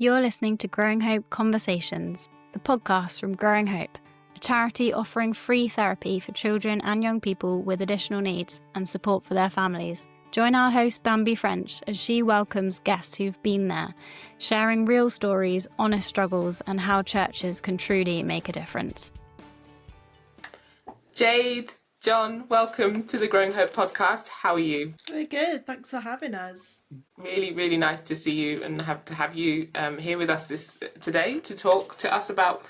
You're listening to Growing Hope Conversations, the podcast from Growing Hope, a charity offering free therapy for children and young people with additional needs and support for their families. Join our host Bambi French as she welcomes guests who've been there, sharing real stories, honest struggles, and how churches can truly make a difference. Jade, John, welcome to the Growing Hope podcast. How are you? Very good. Thanks for having us. Really, really nice to see you and have you here with us today to talk to us about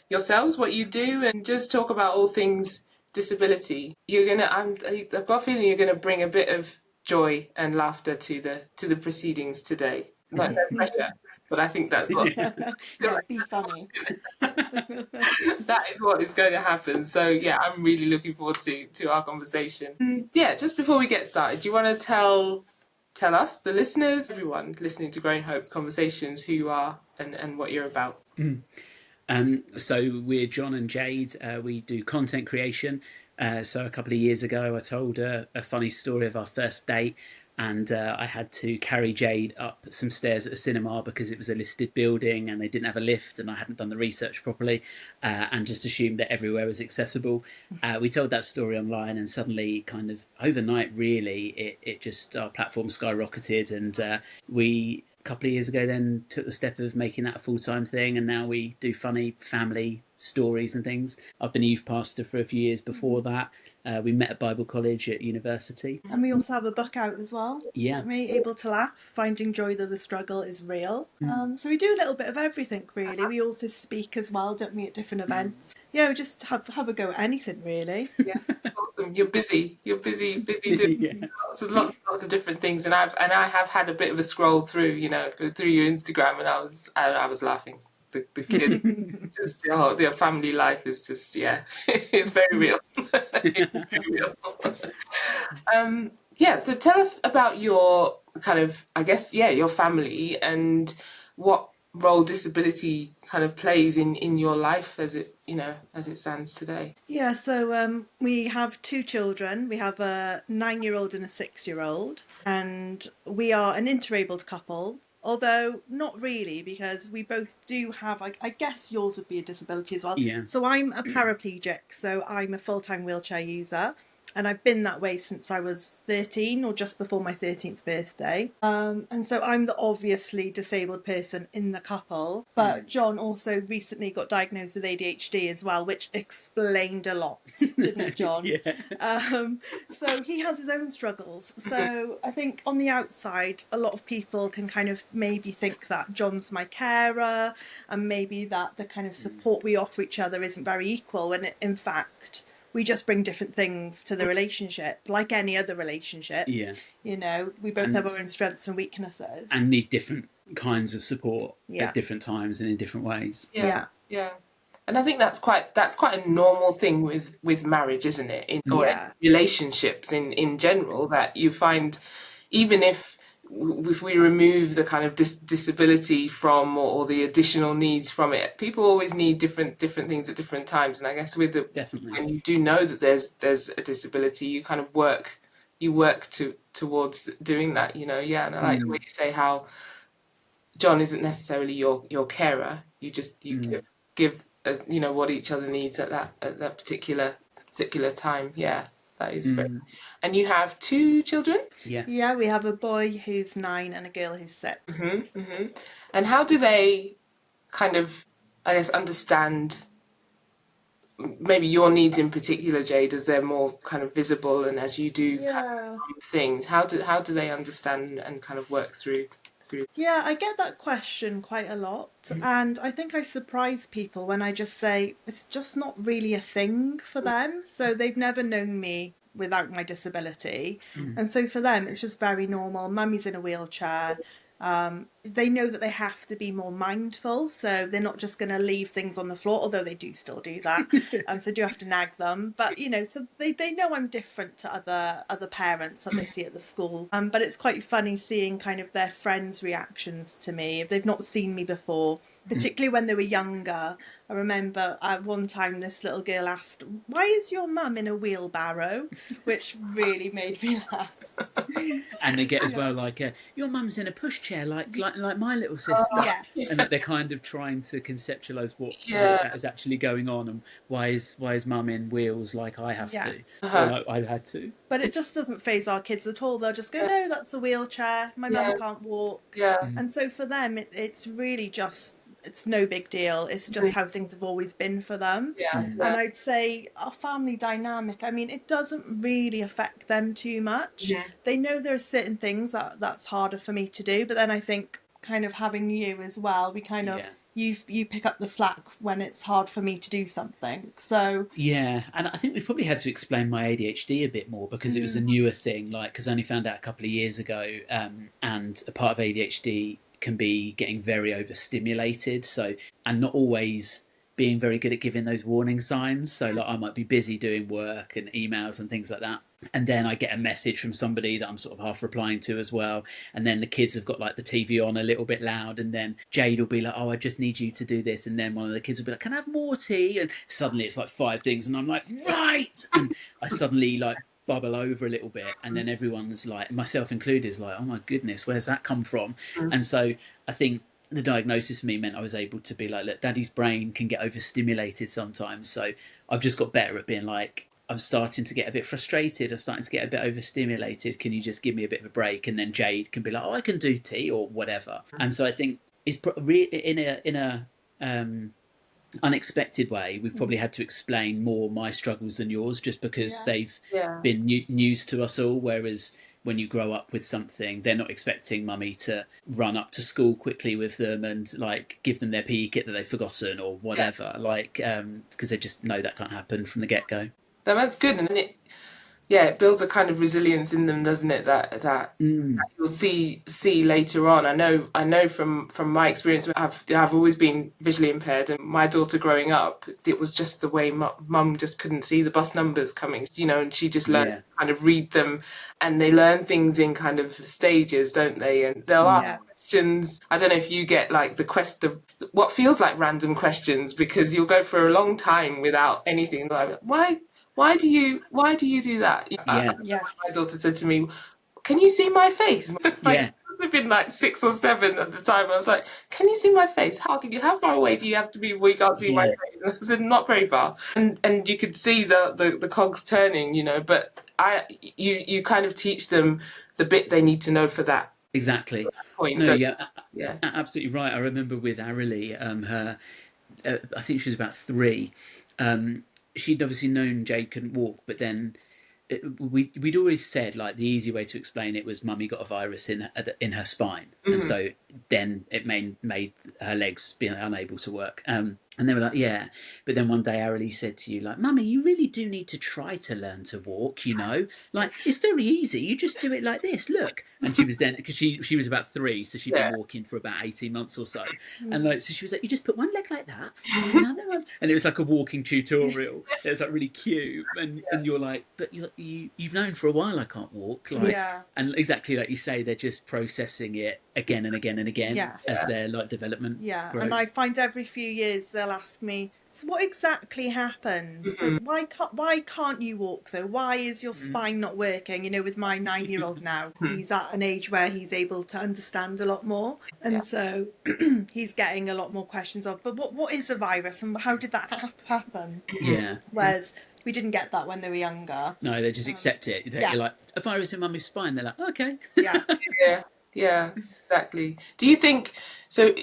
yourselves, what you do, and just talk about all things disability. I've got a feeling you're gonna bring a bit of joy and laughter to the proceedings today. No pressure, but I think that's what. Yeah, be funny. That is what is going to happen. So yeah, I'm really looking forward to our conversation. Yeah, just before we get started, do you want to tell us, the listeners, everyone listening to Growing Hope Conversations, who you are and what you're about? So we're John and Jade. We do content creation. So a couple of years ago, I told a funny story of our first date, and I had to carry Jade up some stairs at a cinema because it was a listed building and they didn't have a lift, and I hadn't done the research properly and just assumed that everywhere was accessible. We told that story online, and suddenly, kind of overnight, really, it just, our platform skyrocketed, and we, a couple of years ago, then took the step of making that a full-time thing, and now we do funny family stories and things. I've been a youth pastor for a few years before that. We met at Bible college at university. And we also have a book out as well. Yeah. Me, Able to Laugh, Finding Joy Though the Struggle is Real. So we do a little bit of everything, really. We also speak as well, don't we, at different events. Yeah, we just have a go at anything, really. Yeah, awesome. You're busy doing lots of different things, and I have had a bit of a scroll through your Instagram, and I was laughing. The kid, just their family life is just, it's very real. It's very real. So tell us about your kind of, I guess, your family and what role disability kind of plays in your life as it stands today. Yeah, so we have two children. We have a 9-year-old and a 6-year-old, and we are an interabled couple. Although not really, because we both do have, I guess yours would be a disability as well. Yeah. So I'm a paraplegic, so I'm a full-time wheelchair user. And I've been that way since I was 13 or just before my 13th birthday. And so I'm the obviously disabled person in the couple. But John also recently got diagnosed with ADHD as well, which explained a lot, didn't it, John? Yeah. So he has his own struggles. So I think on the outside, a lot of people can kind of maybe think that John's my carer, and maybe that the kind of support we offer each other isn't very equal, when in fact we just bring different things to the relationship, like any other relationship. Yeah. We both have our own strengths and weaknesses. And need different kinds of support Yeah. at different times and in different ways. Yeah. And I think that's quite a normal thing with marriage, isn't it? Or relationships in general, that you find, even if we remove the kind of disability from or the additional needs from it, people always need different things at different times. And I guess Definitely. when you do know that there's a disability, you kind of work towards doing that. And I like the way you say how John isn't necessarily your carer. You give what each other needs at that particular time. Yeah. That is great. And you have 2 children? Yeah. Yeah, we have a boy who's 9 and a girl who's 6. And how do they kind of, I guess, understand maybe your needs in particular, Jade, as they're more kind of visible and as you do kind of things? How do they understand and kind of work through? Yeah, I get that question quite a lot. And I think I surprise people when I just say it's just not really a thing for them. So they've never known me without my disability. And so for them, it's just very normal. Mummy's in a wheelchair. They know that they have to be more mindful, so they're not just going to leave things on the floor, although they do still do that. So do have to nag them. But, so they know I'm different to other parents that they see at the school. But it's quite funny seeing kind of their friends' reactions to me if they've not seen me before, particularly when they were younger. I remember at one time this little girl asked, "Why is your mum in a wheelbarrow?" Which really made me laugh. And they get as well, like, your mum's in a pushchair, like like my little sister, Yeah. and that they're kind of trying to conceptualise what is actually going on, and why is mum in wheels like I have to, or like I had to. But it just doesn't faze our kids at all. They'll just go, no, that's a wheelchair. My mum can't walk. Yeah. And so for them, it's really just, it's no big deal. It's just how things have always been for them. Yeah. And I'd say our family dynamic, I mean, it doesn't really affect them too much. Yeah. They know there are certain things that's harder for me to do. But then I think kind of having you as well, we kind of, you pick up the slack when it's hard for me to do something. So yeah, and I think we probably had to explain my ADHD a bit more because it was a newer thing, like, because I only found out a couple of years ago, and a part of ADHD can be getting very overstimulated, so, and not always being very good at giving those warning signs. So like I might be busy doing work and emails and things like that, and then I get a message from somebody that I'm sort of half replying to as well, and then the kids have got like the TV on a little bit loud, and then Jade will be like, oh, I just need you to do this, and then one of the kids will be like, can I have more tea? And suddenly it's like 5 things, and I'm like, right, and I suddenly like bubble over a little bit, and then everyone's like, myself included, is like, oh my goodness, where's that come from? And so I think the diagnosis for me meant I was able to be like, look, daddy's brain can get overstimulated sometimes, so I've just got better at being like, I'm starting to get a bit frustrated, I'm starting to get a bit overstimulated, can you just give me a bit of a break? And then Jade can be like, oh, I can do tea or whatever. And so I think it's in a unexpected way, we've probably had to explain more my struggles than yours, just because they've been news to us all, whereas when you grow up with something, they're not expecting mummy to run up to school quickly with them and like give them their PE kit that they've forgotten or whatever, like because they just know that can't happen from the get-go. That's good, and it builds a kind of resilience in them, doesn't it? That you'll see later on. I know from my experience, I've always been visually impaired, and my daughter growing up, it was just the way mum just couldn't see the bus numbers coming, and she just learned to kind of read them, and they learn things in kind of stages, don't they? And they'll ask questions. I don't know if you get like what feels like random questions, because you'll go for a long time without anything, like, why do you do that? My daughter said to me, can you see my face? I've been like 6 or 7 at the time. I was like, can you see my face? How far away do you have to be before you can't see my face? And I said, not very far. And you could see the cogs turning, but you kind of teach them the bit they need to know for that. Exactly. Point. No, absolutely right. I remember with Arilie, I think she was about 3. She'd obviously known Jade couldn't walk, but then we'd always said like the easy way to explain it was mummy got a virus in her spine, and so then it made her legs being unable to work. And they were like, yeah. But then one day Arilie said to you, like, mummy, you really do need to try to learn to walk, Like, it's very easy. You just do it like this, look. And she was then, because she was about 3, so she'd been walking for about 18 months or so. And like, so she was like, you just put one leg like that, and another one. And it was like a walking tutorial. It was like really cute. And you're like, but you've known for a while I can't walk. Like, and exactly like you say, they're just processing it again and again and again as their like development grows. And I find every few years they'll ask me, so what exactly happened? So why can't you walk though? Why is your spine not working? With my 9-year-old now, he's at an age where he's able to understand a lot more, and so he's getting a lot more questions of, but what is a virus and how did that happen? Whereas we didn't get that when they were younger. No, they just accept it. You're like, a virus in mummy's spine. They're like, okay. Yeah, exactly. Do you think so?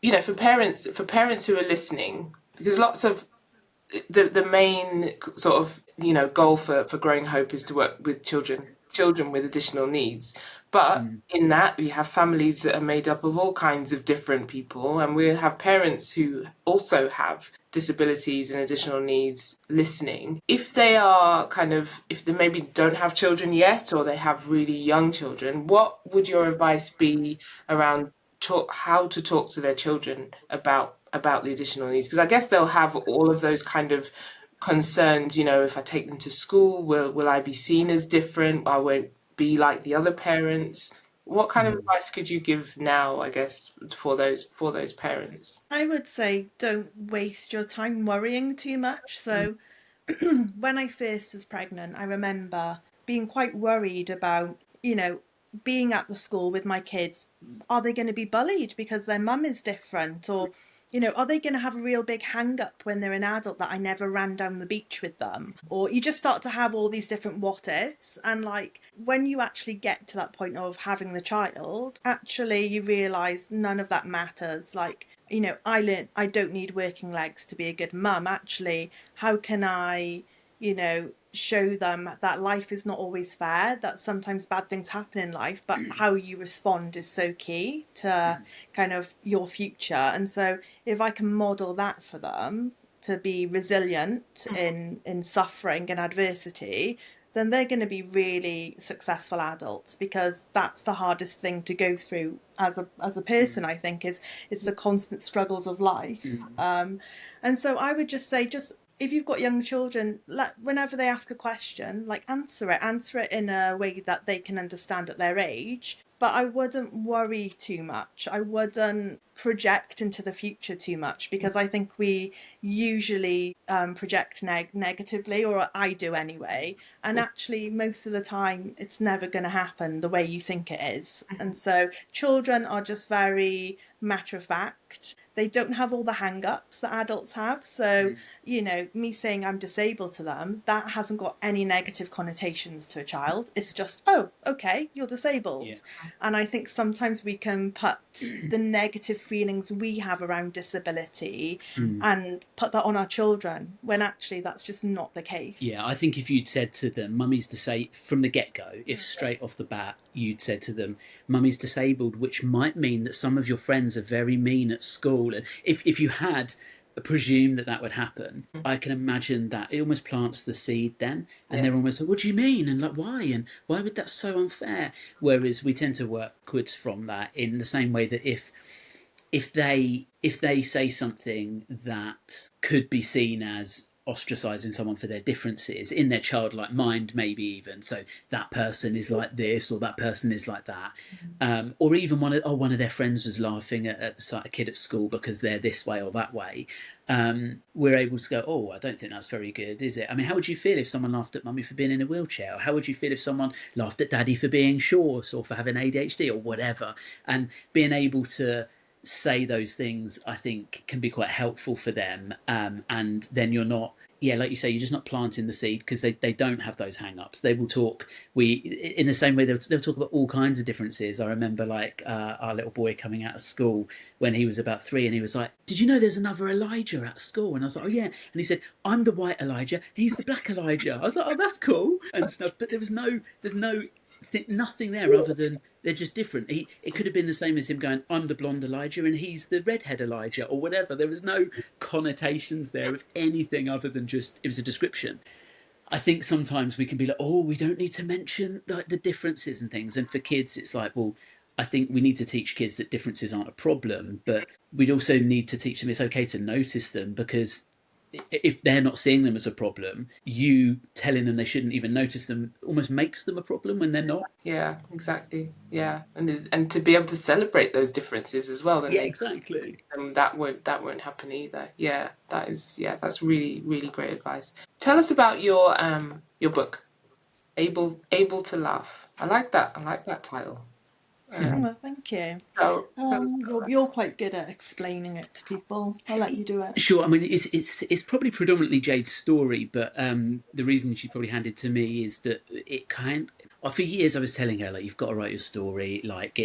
For parents who are listening, because lots of the main sort of goal for Growing Hope is to work with children with additional needs. But in that, we have families that are made up of all kinds of different people, and we have parents who also have disabilities and additional needs listening. If they are if they maybe don't have children yet, or they have really young children, what would your advice be around how to talk to their children about the additional needs? Because I guess they'll have all of those kind of concerns, if I take them to school, will I be seen as different? I won't be like the other parents. What kind of advice could you give now, I guess, for those parents? I would say don't waste your time worrying too much. So when I first was pregnant, I remember being quite worried about, being at the school with my kids, are they going to be bullied because their mum is different? Or, are they going to have a real big hang up when they're an adult that I never ran down the beach with them? Or you just start to have all these different what ifs. And like when you actually get to that point of having the child, actually you realise none of that matters. Like, I learned I don't need working legs to be a good mum. Actually, how can I, show them that life is not always fair, that sometimes bad things happen in life, but how you respond is so key to kind of your future. And so if I can model that for them, to be resilient in suffering and adversity, then they're going to be really successful adults, because that's the hardest thing to go through as a person, I think, is it's the constant struggles of life. And so I would just say, just if you've got young children, whenever they ask a question, like answer it in a way that they can understand at their age. But I wouldn't worry too much. I wouldn't project into the future too much, because I think we usually project negatively, or I do anyway. And actually, most of the time, it's never going to happen the way you think it is. And so children are just very matter of fact. They don't have all the hang-ups that adults have. So, me saying I'm disabled to them, that hasn't got any negative connotations to a child. It's just, oh, okay, you're disabled. Yeah. And I think sometimes we can put the negative feelings we have around disability and put that on our children, when actually that's just not the case. Yeah, I think if you'd said to them, mummy's disabled, from the get-go, if straight off the bat you'd said to them, mummy's disabled, which might mean that some of your friends are very mean at school, and if you had presumed that would happen, I can imagine that it almost plants the seed then, and they're almost like, what do you mean, and like why, and why would that so unfair? Whereas we tend to work backwards from that, in the same way that if they say something that could be seen as ostracizing someone for their differences in their childlike mind, maybe even, so that person is like this or that person is like that, or even one of their friends was laughing at a kid at school because they're this way or that way, we're able to go, oh, I don't think that's very good, is it? I mean, how would you feel if someone laughed at mummy for being in a wheelchair? Or how would you feel if someone laughed at daddy for being short or for having ADHD or whatever? And being able to say those things, I think, can be quite helpful for them, and then you're not, like you say, you're just not planting the seed, because they don't have those hang-ups. They will talk, in the same way they'll talk about all kinds of differences. I remember our little boy coming out of school when he was about 3, and he was like, did you know there's another Elijah at school? And I was like, oh yeah. And he said, I'm the white Elijah, he's the black Elijah. I was like, oh, that's cool and stuff. But there's nothing there other than they're just different. It could have been the same as him going, I'm the blonde Elijah and he's the redhead Elijah, or whatever. There was no connotations there of anything other than just, it was a description. I think sometimes we can be like, oh, we don't need to mention like the differences and things. And for kids, it's like, well, I think we need to teach kids that differences aren't a problem, but we'd also need to teach them it's okay to notice them, because if they're not seeing them as a problem, you telling them they shouldn't even notice them almost makes them a problem when they're not. Yeah, exactly. Yeah, and to be able to celebrate those differences as well. Then exactly. That won't happen either. Yeah, that's really, really great advice. Tell us about your book, Able to Laugh. I like that title. Well, thank you. You're quite good at explaining it to people. I'll let you do it. Sure. I mean, it's probably predominantly Jade's story, but the reason she probably handed to me is that for years I was telling her, like, you've got to write your story. Like,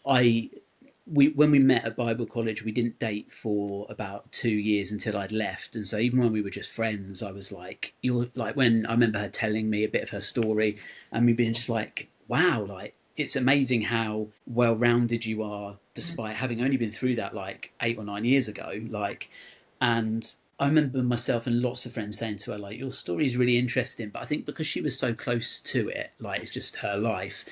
when we met at Bible college, we didn't date for about 2 years until I'd left, and so even when we were just friends, I was like, you're like, when I remember her telling me a bit of her story, and me being just like, wow, like, it's amazing how well-rounded you are, despite having only been through that like 8 or 9 years ago. Like, and I remember myself and lots of friends saying to her, like, your story is really interesting, but I think because she was so close to it, like, it's just her life.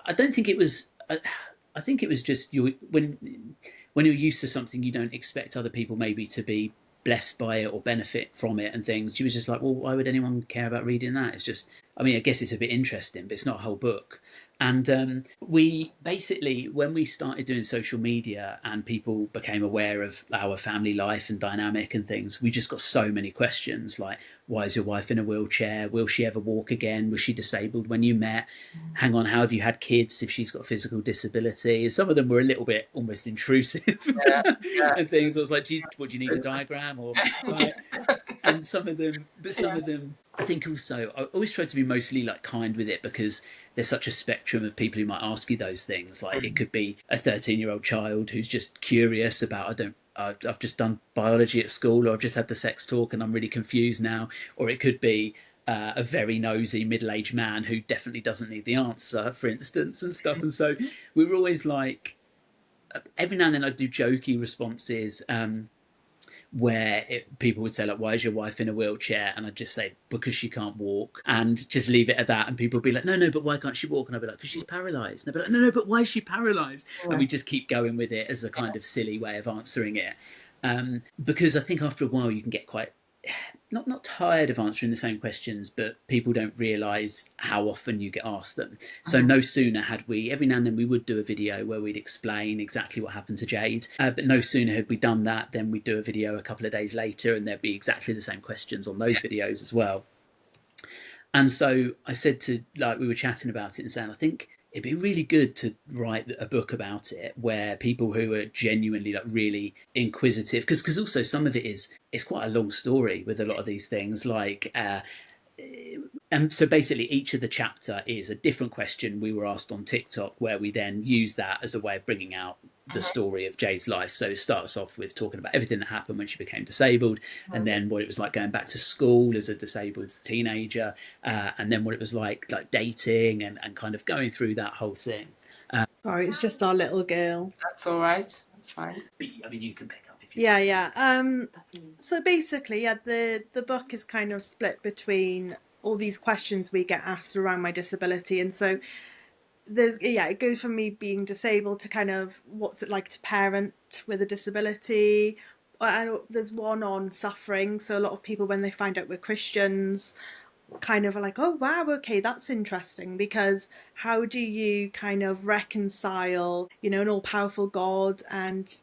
I don't think it was. I think it was just when you're used to something, you don't expect other people maybe to be blessed by it or benefit from it and things. She was just like, well, why would anyone care about reading that? It's just, I mean, I guess it's a bit interesting, but it's not a whole book. And we basically, when we started doing social media and people became aware of our family life and dynamic and things, we just got so many questions like, why is your wife in a wheelchair? Will she ever walk again? Was she disabled when you met? Hang on, how have you had kids if she's got physical disability? Some of them were a little bit almost intrusive and things. I was like, do you need a diagram? Or like, and some of them, I think also, I always try to be mostly like kind with it, because there's such a spectrum of people who might ask you those things. Like it could be a 13-year-old child who's just curious about, I've just done biology at school, or I've just had the sex talk and I'm really confused now. Or it could be a very nosy middle-aged man who definitely doesn't need the answer, for instance, and stuff. And so we were always like, every now and then I'd do jokey responses, where people would say like, why is your wife in a wheelchair? And I'd just say, because she can't walk, and just leave it at that. And people would be like, no, but why can't she walk? And I'd be like, because she's paralysed. And I'd be like, no, but why is she paralysed? And we just keep going with it as a kind of silly way of answering it. Because I think after a while you can get quite not tired of answering the same questions, but people don't realise how often you get asked them. So no sooner had we, every now and then we would do a video where we'd explain exactly what happened to Jade, but no sooner had we done that, then we'd do a video a couple of days later and there'd be exactly the same questions on those videos as well. And so I said to, like, we were chatting about it and saying, I think it'd be really good to write a book about it, where people who are genuinely like really inquisitive, because also some of it is, it's quite a long story with a lot of these things, like and so basically each of the chapter is a different question we were asked on TikTok, where we then use that as a way of bringing out the story of Jade's life. So it starts off with talking about everything that happened when she became disabled, and then what it was like going back to school as a disabled teenager, and then what it was like dating and kind of going through that whole thing. Sorry, it's just our little girl. That's all right. That's fine. But, I mean, you can pick up if you So basically, the book is kind of split between all these questions we get asked around my disability, and so it goes from me being disabled to kind of what's it like to parent with a disability. And there's one on suffering. So a lot of people, when they find out we're Christians, kind of are like, oh wow, okay, that's interesting, because how do you kind of reconcile, an all-powerful God, and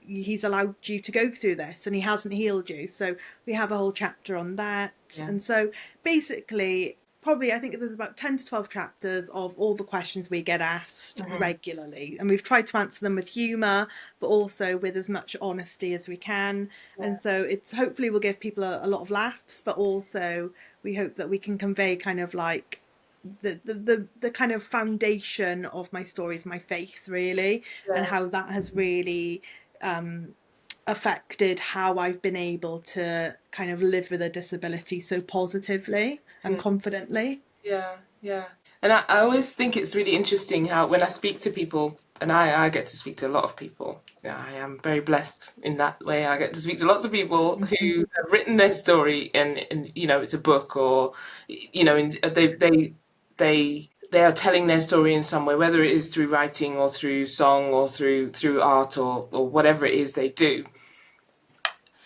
he's allowed you to go through this and he hasn't healed you. So we have a whole chapter on that. And so basically, probably I think there's about 10 to 12 chapters of all the questions we get asked regularly, and we've tried to answer them with humour, but also with as much honesty as we can. And so it's hopefully will give people a lot of laughs, but also we hope that we can convey kind of like the kind of foundation of my story is my faith, really, and how that has really affected how I've been able to kind of live with a disability so positively and confidently. Yeah. And I always think it's really interesting how when I speak to people, and I get to speak to a lot of people. I am very blessed in that way. I get to speak to lots of people who have written their story, and it's a book, or they are telling their story in some way, whether it is through writing or through song or through art or whatever it is they do.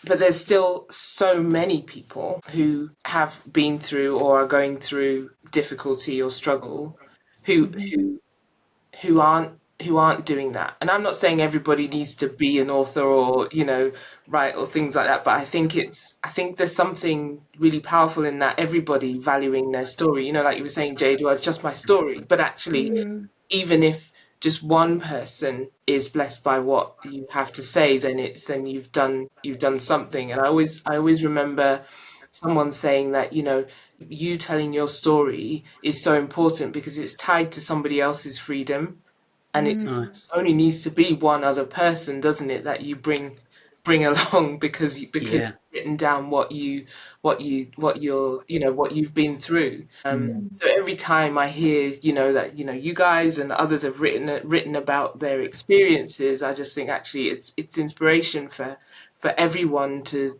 But there's still so many people who have been through or are going through difficulty or struggle who aren't doing that. And I'm not saying everybody needs to be an author or write or things like that, but I think there's something really powerful in that, everybody valuing their story. Like you were saying, Jade, well, it's just my story, but actually even if just one person is blessed by what you have to say, then you've done something. And I always remember someone saying that you telling your story is so important because it's tied to somebody else's freedom, and it only needs to be one other person, doesn't it, that you bring along because you've written down what you've been through. So every time I hear that you guys and others have written about their experiences, I just think actually it's inspiration for everyone to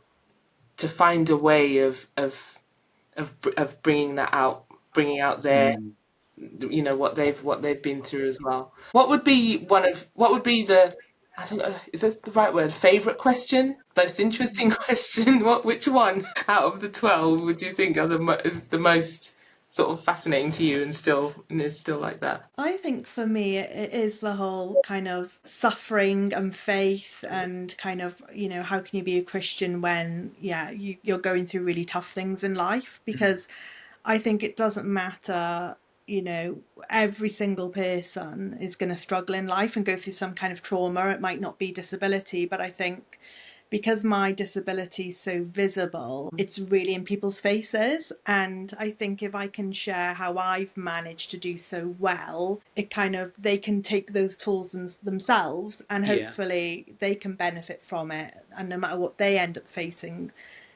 find a way of bringing out their what they've been through as well. What would be the, I don't know, is that the right word, favorite question, most interesting question? Which one out of the 12 would you think is the most sort of fascinating to you and it's still like that? I think for me, it is the whole kind of suffering and faith, and kind of, how can you be a Christian when, you're going through really tough things in life? Because I think it doesn't matter, every single person is going to struggle in life and go through some kind of trauma. It might not be disability, but I think because my disability is so visible, it's really in people's faces. And I think if I can share how I've managed to do so well, it kind of, they can take those tools themselves, and hopefully they can benefit from it. And no matter what they end up facing,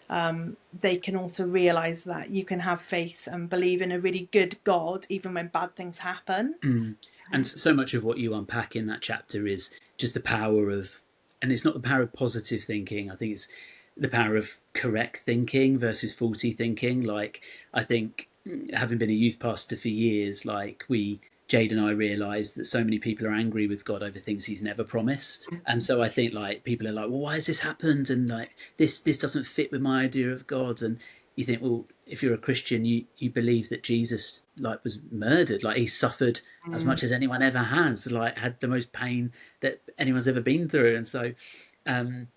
they can also realize that you can have faith and believe in a really good God even when bad things happen. And so much of what you unpack in that chapter is just the power of, and it's not the power of positive thinking, I think it's the power of correct thinking versus faulty thinking. Like, I think, having been a youth pastor for years, like, Jade and I realised that so many people are angry with God over things he's never promised. And so I think, like, people are like, well, why has this happened? And like, this doesn't fit with my idea of God. And you think, well, if you're a Christian, you believe that Jesus, like, was murdered, like, he suffered as much as anyone ever has, like, had the most pain that anyone's ever been through. And so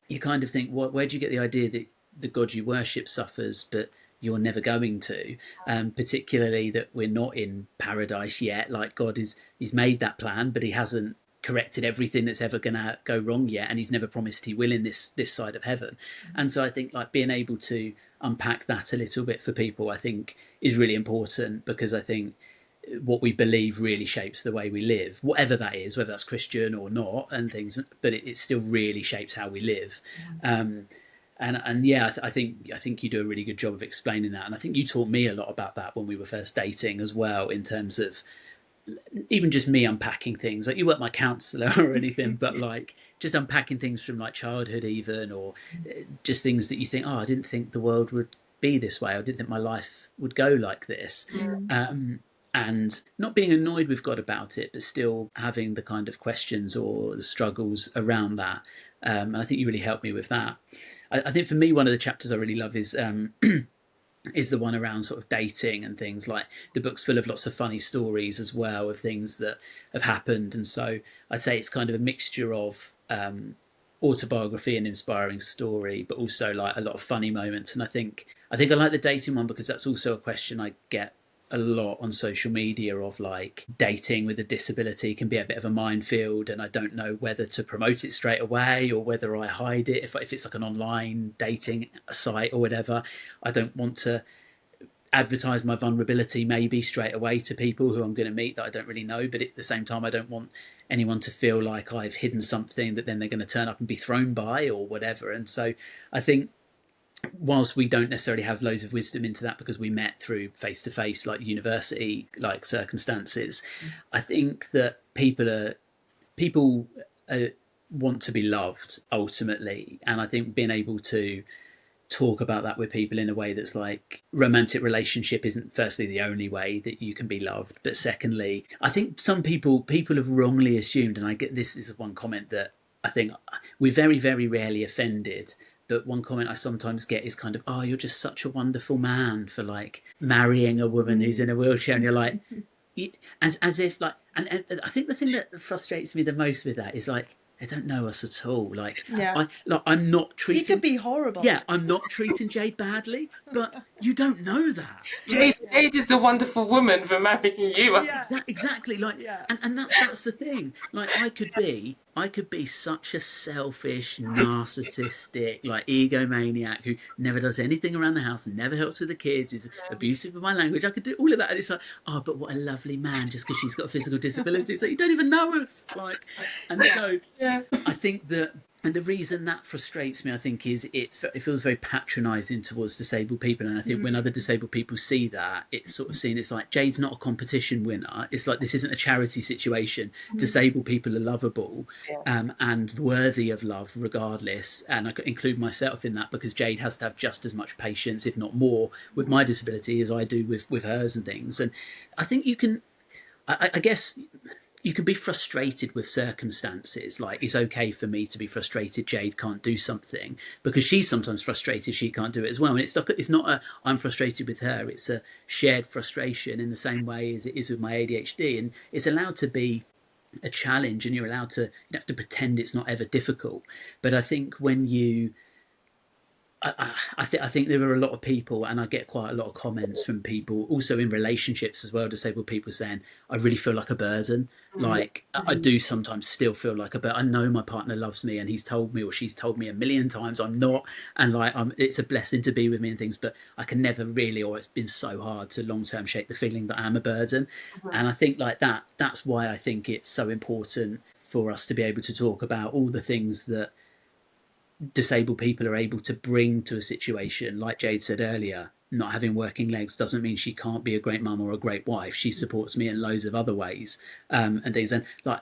you kind of think, where do you get the idea that the God you worship suffers, but you're never going to, particularly that we're not in paradise yet? Like, God he's made that plan, but he hasn't corrected everything that's ever going to go wrong yet, and he's never promised he will in this side of heaven. And so I think, like, being able to unpack that a little bit for people, I think, is really important, because I think what we believe really shapes the way we live, whatever that is, whether that's Christian or not, and things, but it still really shapes how we live. And yeah, I think you do a really good job of explaining that. And I think you taught me a lot about that when we were first dating as well, in terms of even just me unpacking things. Like, you weren't my counsellor or anything, but like, just unpacking things from, like, childhood even, or just things that you think, oh, I didn't think the world would be this way. I didn't think my life would go like this. And not being annoyed with God about it, but still having the kind of questions or the struggles around that. And I think you really helped me with that. I think for me, one of the chapters I really love is the one around sort of dating and things. Like, the book's full of lots of funny stories as well, of things that have happened. And so I'd say it's kind of a mixture of autobiography and inspiring story, but also, like, a lot of funny moments. And I think I like the dating one, because that's also a question I get a lot on social media, of like, dating with a disability can be a bit of a minefield, and I don't know whether to promote it straight away or whether I hide it. If it's like an online dating site or whatever, I don't want to advertise my vulnerability maybe straight away to people who I'm going to meet that I don't really know, but at the same time I don't want anyone to feel like I've hidden something that then they're going to turn up and be thrown by or whatever. And so I think, whilst we don't necessarily have loads of wisdom into that because we met through face-to-face, like, university like circumstances, I think that people want to be loved ultimately. And I think being able to talk about that with people in a way that's like, romantic relationship isn't firstly the only way that you can be loved, but secondly, I think some people have wrongly assumed, and I get, this is one comment that I think we're very, very rarely offended, but one comment I sometimes get is kind of, oh, you're just such a wonderful man for, like, marrying a woman who's in a wheelchair. And you're like, as if, like, and I think the thing that frustrates me the most with that is, like, they don't know us at all. Like, I'm not treating... He could be horrible. Yeah, I'm not treating Jade badly, but you don't know that. Jade is the wonderful woman for marrying you. Yeah. Exactly. Like, and that's the thing. Like, I could be such a selfish, narcissistic, like, egomaniac who never does anything around the house and never helps with the kids, is abusive with my language. I could do all of that, and it's like, oh, but what a lovely man, just because she's got a physical disability. It's like, you don't even know us. Like, and so I think that, and the reason that frustrates me, I think, is it feels very patronising towards disabled people. And I think when other disabled people see that, it's sort of seen, it's like, Jade's not a competition winner. It's like, this isn't a charity situation. Disabled people are lovable and worthy of love regardless. And I could include myself in that, because Jade has to have just as much patience, if not more, with my disability as I do with hers and things. And I think you can, I guess... you can be frustrated with circumstances. Like, it's okay for me to be frustrated Jade can't do something, because she's sometimes frustrated she can't do it as well. And it's not a I'm frustrated with her, it's a shared frustration, in the same way as it is with my ADHD. And it's allowed to be a challenge, and you don't have to pretend it's not ever difficult. But I think when you I think there are a lot of people, and I get quite a lot of comments from people, also in relationships as well, disabled people, saying, I really feel like a burden. Like, I do sometimes still feel like a burden. I know my partner loves me, and he's told me, or she's told me a million times, I'm not, and like, it's a blessing to be with me and things, but I can never really, or it's been so hard to long term shake the feeling that I'm a burden. And I think like that's why I think it's so important for us to be able to talk about all the things that disabled people are able to bring to a situation. Like Jade said earlier, not having working legs doesn't mean she can't be a great mum or a great wife. She supports me in loads of other ways, and things. And like,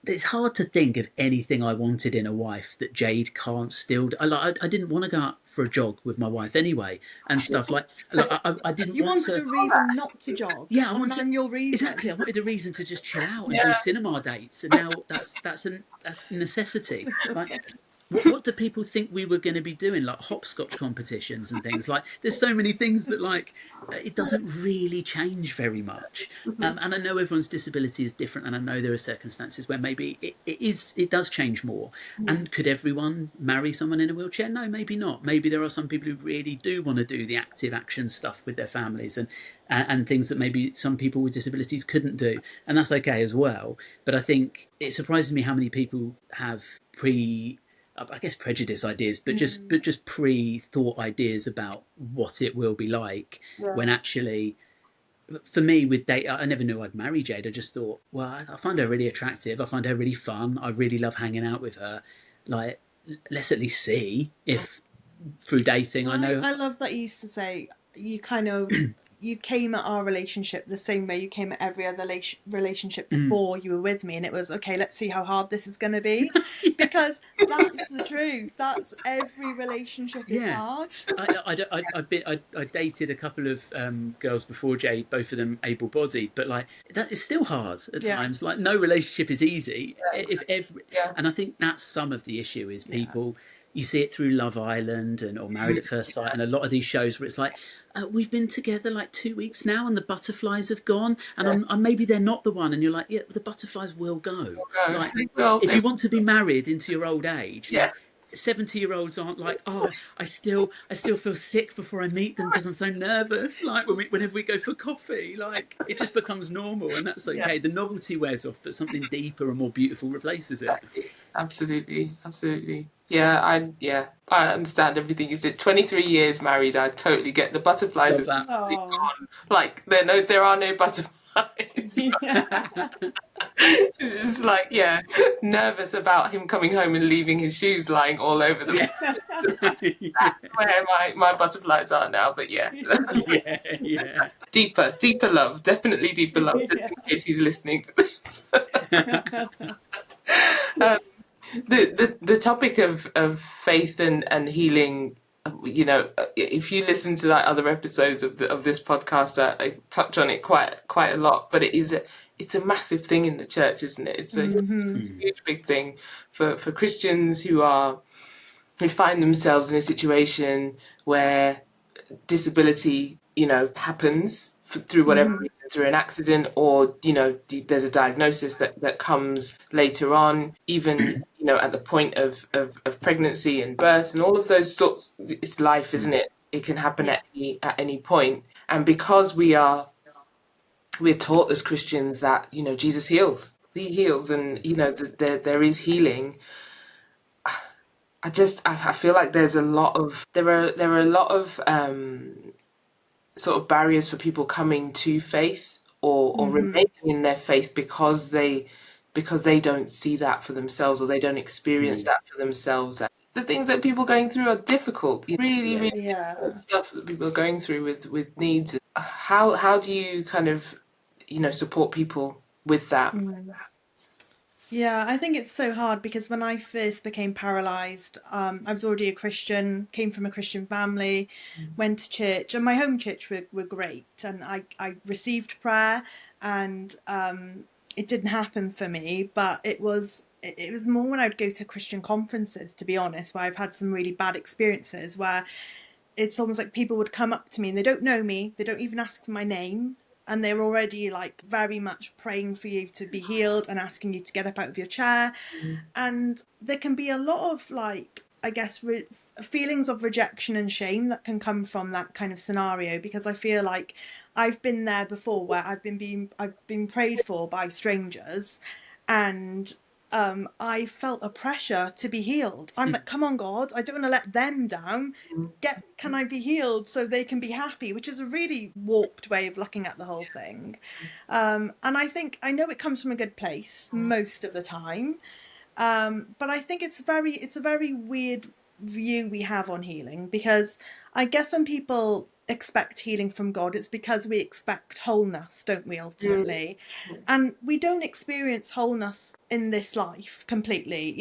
it's hard to think of anything I wanted in a wife that Jade can't still do. I didn't want to go out for a jog with my wife anyway, and stuff like I didn't You want wanted to. a reason not to jog. Yeah, I and wanted I'm your reason. exactly. I wanted a reason to just chill out and do cinema dates, and now that's a necessity. Like, what do people think we were going to be doing? Like hopscotch competitions and things. Like, there's so many things that, like, it doesn't really change very much. And I know everyone's disability is different, and I know there are circumstances where maybe it does change more. And could everyone marry someone in a wheelchair? No, maybe not. Maybe there are some people who really do want to do the active action stuff with their families, and things that maybe some people with disabilities couldn't do, and that's okay as well. But I think it surprises me how many people have prejudice ideas, but just pre-thought ideas about what it will be like, when actually, for me, with date, I never knew I'd marry Jade. I just thought, well, I find her really attractive. I find her really fun. I really love hanging out with her. Like, let's at least see if through dating I know. I love that you used to say you kind of you came at our relationship the same way you came at every other relationship before you were with me, and it was, okay, let's see how hard this is going to be. Because that's the truth. That's every relationship is hard. I dated a couple of girls before Jade, both of them able-bodied, but like, that is still hard at times. Like, no relationship is easy. And I think that's some of the issue is people. You see it through Love Island or Married at First Sight, and a lot of these shows where it's like, we've been together like 2 weeks now, and the butterflies have gone, and maybe they're not the one, and you're like, yeah, the butterflies will go. Like, if you want to be married into your old age, like, 70-year-olds aren't like, oh, I still feel sick before I meet them because I'm so nervous. Like, whenever we go for coffee, like, it just becomes normal, and that's okay. The novelty wears off, but something deeper and more beautiful replaces it. Absolutely. Yeah, I understand everything you said. 23 years married, I totally get the butterflies have gone. Like, there are no butterflies. It's just like, nervous about him coming home and leaving his shoes lying all over the place. That's where my butterflies are now. But deeper love, definitely deeper love, just in case he's listening to this. The topic of faith and healing, you know, if you listen to like other episodes of this podcast, I touch on it quite a lot. But it's a massive thing in the church, isn't it? It's a huge big thing for Christians who find themselves in a situation where disability, you know, happens through whatever reason, through an accident, or, you know, there's a diagnosis that comes later on, even, you know, at the point of pregnancy and birth and all of those sorts. It's life, isn't it? It can happen at any point. And because we're taught as Christians that, you know, Jesus heals. He heals, and, you know, there is healing. I feel like there are a lot of sort of barriers for people coming to faith or remaining in their faith because they don't see that for themselves, or they don't experience that for themselves. The things that people are going through are difficult, really difficult stuff that people are going through with needs. How do you kind of, you know, support people with that? Yeah, I think it's so hard because when I first became paralysed, I was already a Christian, came from a Christian family, went to church, and my home church were great. And I received prayer, and it didn't happen for me, but it was more when I'd go to Christian conferences, to be honest, where I've had some really bad experiences where it's almost like people would come up to me and they don't know me, they don't even ask for my name, and they're already like very much praying for you to be healed and asking you to get up out of your chair. And there can be a lot of like, I guess, feelings of rejection and shame that can come from that kind of scenario, because I feel like I've been there before where I've been prayed for by strangers, and I felt a pressure to be healed. I'm like, come on, God, I don't want to let them down. Can I be healed so they can be happy? Which is a really warped way of looking at the whole thing. And I know it comes from a good place most of the time. But I think it's a very weird view we have on healing, because I guess when people expect healing from God, it's because we expect wholeness, don't we, ultimately? And we don't experience wholeness in this life completely.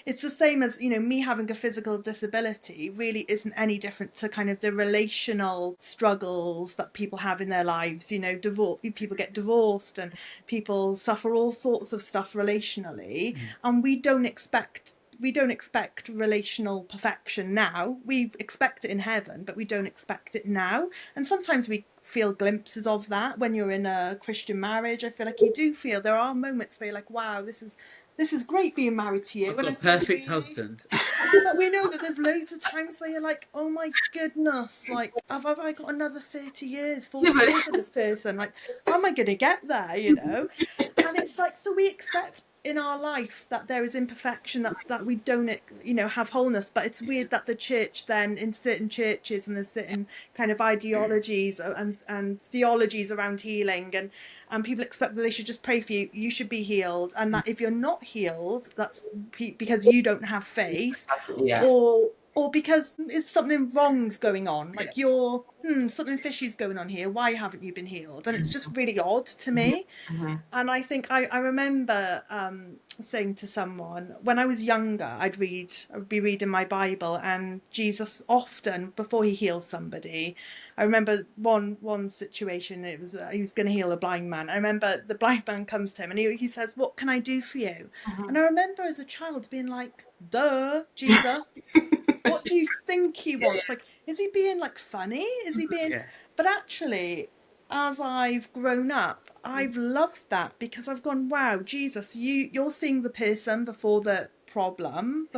It's the same as, me having a physical disability really isn't any different to kind of the relational struggles that people have in their lives. People get divorced and people suffer all sorts of stuff relationally, and we don't expect relational perfection now. We expect it in heaven, but we don't expect it now. And sometimes we feel glimpses of that when you're in a Christian marriage. I feel like you do feel there are moments where you're like, wow, this is great being married to you. I've got a perfect husband. But we know that there's loads of times where you're like, oh my goodness, like, have I got another 30 years, 40 years with this person? Like, how am I going to get there, And it's like, so we accept in our life that there is imperfection, that we don't, have wholeness. But it's weird that the church then, in certain churches, and there's certain kind of ideologies and theologies around healing, and people expect that they should just pray for you, you should be healed, and that if you're not healed, that's because you don't have faith, or because it's something wrong's going on, like you're something fishy's going on here, why haven't you been healed? And it's just really odd to me. And I think I remember saying to someone when I was younger, I would be reading my Bible, and Jesus often, before he heals somebody, I remember one situation, it was he was going to heal a blind man. I remember the blind man comes to him and he says, what can I do for you? And I remember as a child being like, duh, Jesus, what do you think he wants? Like, is he being like funny? Is he being... But actually, as I've grown up, I've loved that, because I've gone, wow, Jesus, you're seeing the person before the problem,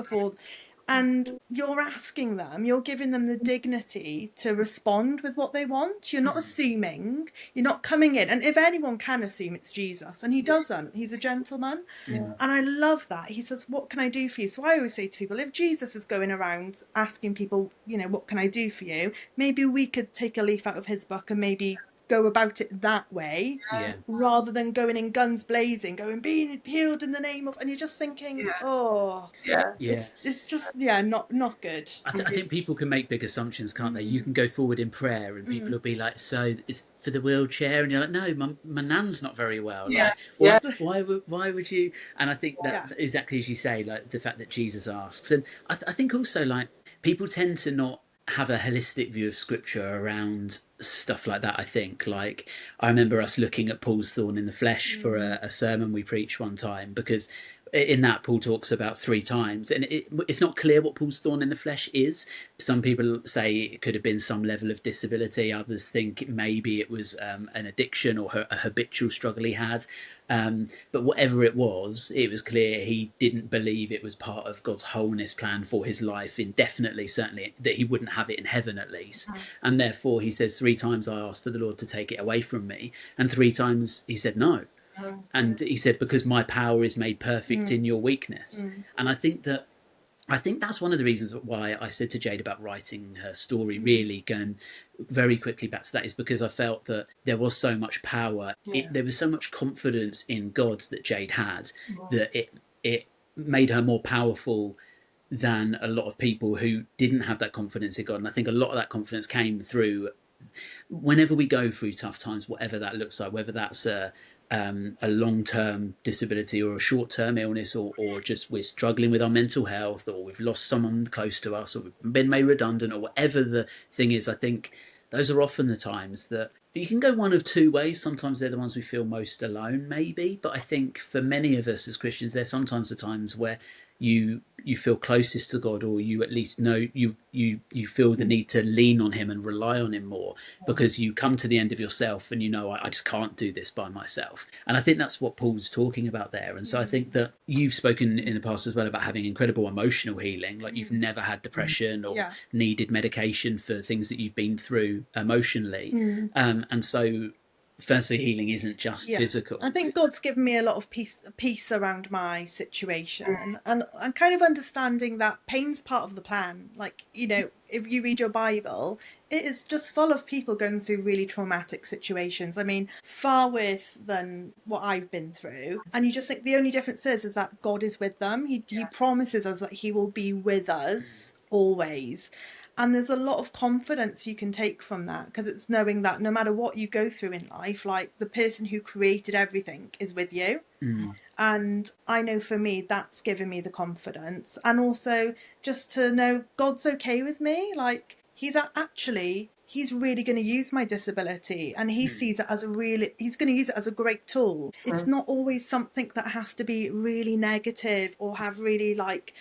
and you're asking them, you're giving them the dignity to respond with what they want. You're not assuming, you're not coming in. And if anyone can assume, it's Jesus, and he doesn't. He's a gentleman. And I love that. He says, what can I do for you? So I always say to people, if Jesus is going around asking people, what can I do for you? Maybe we could take a leaf out of his book and maybe go about it that way, rather than going in guns blazing, going being healed in the name of, and you're just thinking, it's just not good. I think people can make big assumptions, can't they? You can go forward in prayer and people will be like, so it's for the wheelchair, and you're like, no, my nan's not very well. Why would you? And I think that exactly as you say, like the fact that Jesus asks, and I think also like people tend to not have a holistic view of scripture around stuff like that. I think, like, I remember us looking at Paul's thorn in the flesh for a sermon we preached one time, because in that Paul talks about 3 times, and it's not clear what Paul's thorn in the flesh is. Some people say it could have been some level of disability, others think maybe it was an addiction or a habitual struggle he had, but whatever it was clear he didn't believe it was part of God's wholeness plan for his life indefinitely, certainly that he wouldn't have it in heaven at least. And therefore he says 3 times I asked for the Lord to take it away from me, and 3 times he said no. And he said, because my power is made perfect in your weakness. And I think that's one of the reasons why I said to Jade about writing her story, really going very quickly back to that, is because I felt that there was so much power. There was so much confidence in God that Jade had, that it made her more powerful than a lot of people who didn't have that confidence in God. And I think a lot of that confidence came through whenever we go through tough times, whatever that looks like, whether that's a long-term disability or a short-term illness, or just we're struggling with our mental health, or we've lost someone close to us, or we've been made redundant, or whatever the thing is. I think those are often the times that you can go one of two ways. Sometimes they're the ones we feel most alone, maybe. But I think for many of us as Christians, there's sometimes the times where you feel closest to God, or you at least know you feel the need to lean on him and rely on him more, because you come to the end of yourself and you know, I just can't do this by myself. And I think that's what Paul's talking about there. And so I think that you've spoken in the past as well about having incredible emotional healing, like you've never had depression or needed medication for things that you've been through emotionally. And so firstly, healing isn't just physical. I think God's given me a lot of peace around my situation, and kind of understanding that pain's part of the plan. Like, you know, if you read your Bible, it is just full of people going through really traumatic situations. I mean, far worse than what I've been through. And you just think the only difference is that God is with them. He promises us that he will be with us always. And there's a lot of confidence you can take from that, because it's knowing that no matter what you go through in life, like the person who created everything is with you. And I know for me, that's given me the confidence. And also just to know God's okay with me. Like he's really going to use my disability, and he sees it as he's going to use it as a great tool. It's not always something that has to be really negative or have really like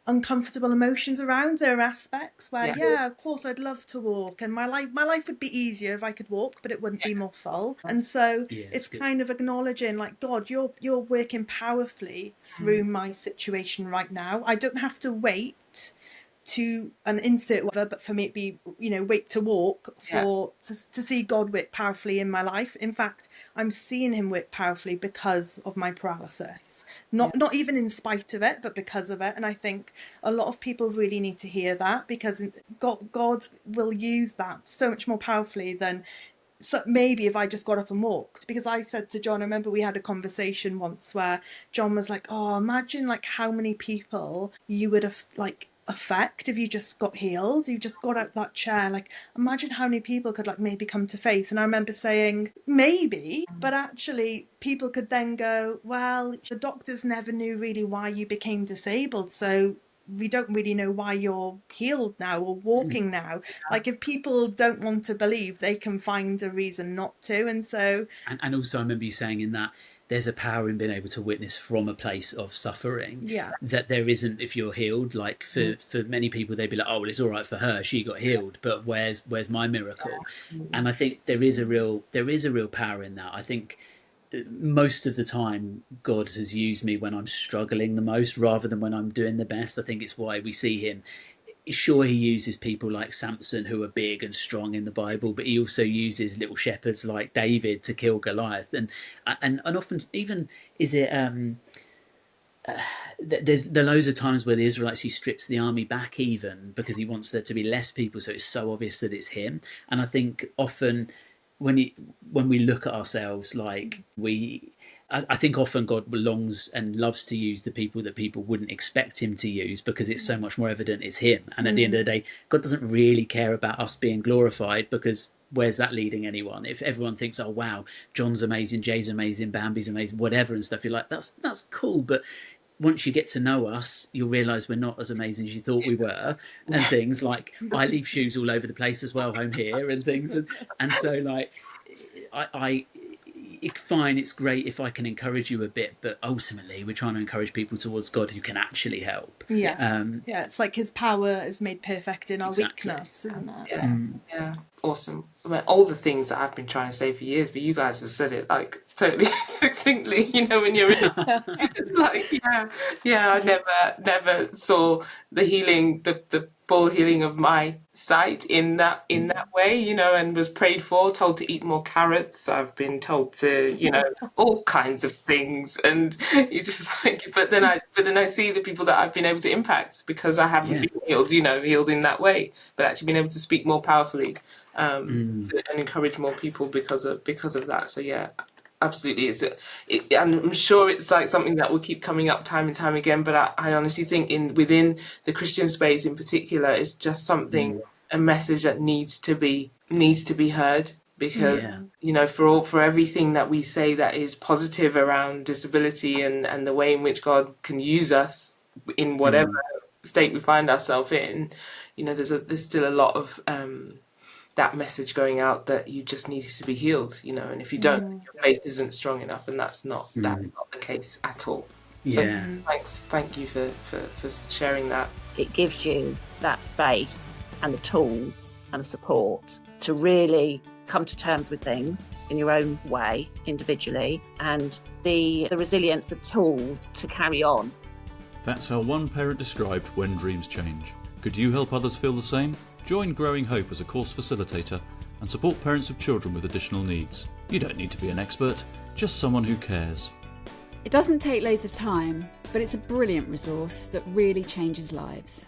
uncomfortable emotions around. There are aspects where of course I'd love to walk, and my life would be easier if I could walk, but it wouldn't be more full. And so it's kind of acknowledging like, God, you're working powerfully through my situation right now. I don't have to wait to an insert whatever, but for me it'd be, you know, wait to walk to see God work powerfully in my life. In fact, I'm seeing him work powerfully because of my paralysis, not even in spite of it, but because of it. And I think a lot of people really need to hear that, because God will use that so much more powerfully than maybe if I just got up and walked. Because I said to John, I remember we had a conversation once where John was like, oh, imagine like how many people you would have like affect if you just got healed, you just got out that chair. Like imagine how many people could like maybe come to faith. And I remember saying maybe, but actually people could then go, well, the doctors never knew really why you became disabled, so we don't really know why you're healed now or walking now. Like if people don't want to believe, they can find a reason not to. And so and also I remember you saying in that there's a power in being able to witness from a place of suffering that there isn't if you're healed. Like for many people, they'd be like, oh well, it's all right for her, she got healed, but where's my miracle? And I think there is a real power in that. I think most of the time God has used me when I'm struggling the most rather than when I'm doing the best. I think it's why we see him. Sure, he uses people like Samson who are big and strong in the Bible, but he also uses little shepherds like David to kill Goliath. And often even is it there's loads of times where the Israelites, he strips the army back even because he wants there to be less people, so it's so obvious that it's him. And I think often when we look at ourselves, like I think often God belongs and loves to use the people that people wouldn't expect him to use, because it's so much more evident it's him. And at the end of the day, God doesn't really care about us being glorified, because where's that leading anyone? If everyone thinks, oh wow, John's amazing, Jay's amazing, Bambi's amazing, whatever and stuff, you're like, that's cool, but once you get to know us, you'll realise we're not as amazing as you thought we were, and things like I leave shoes all over the place as well home here and things, and so like fine, it's great if I can encourage you a bit, but ultimately we're trying to encourage people towards God who can actually help. It's like his power is made perfect in our weakness, isn't it? Awesome. I mean, all the things that I've been trying to say for years, but you guys have said it like totally succinctly, you know, when you're in it's like I never saw the healing, the full healing of my sight in that way, you know, and was prayed for, told to eat more carrots. I've been told to, you know, all kinds of things, and you just like, but then I see the people that I've been able to impact because I haven't been healed in that way, but actually been able to speak more powerfully and encourage more people because of that. So yeah, absolutely. And I'm sure it's like something that will keep coming up time and time again, but I honestly think within the Christian space in particular, it's just something, a message that needs to be heard, because you know, for everything that we say that is positive around disability and the way in which God can use us in whatever state we find ourselves in, you know, there's still a lot of that message going out that you just need to be healed, you know, and if you don't, your faith isn't strong enough, and that's not the case at all. Yeah. So thank you for sharing that. It gives you that space and the tools and the support to really come to terms with things in your own way, individually, and the resilience, the tools to carry on. That's how one parent described when dreams change. Could you help others feel the same? Join Growing Hope as a course facilitator and support parents of children with additional needs. You don't need to be an expert, just someone who cares. It doesn't take loads of time, but it's a brilliant resource that really changes lives.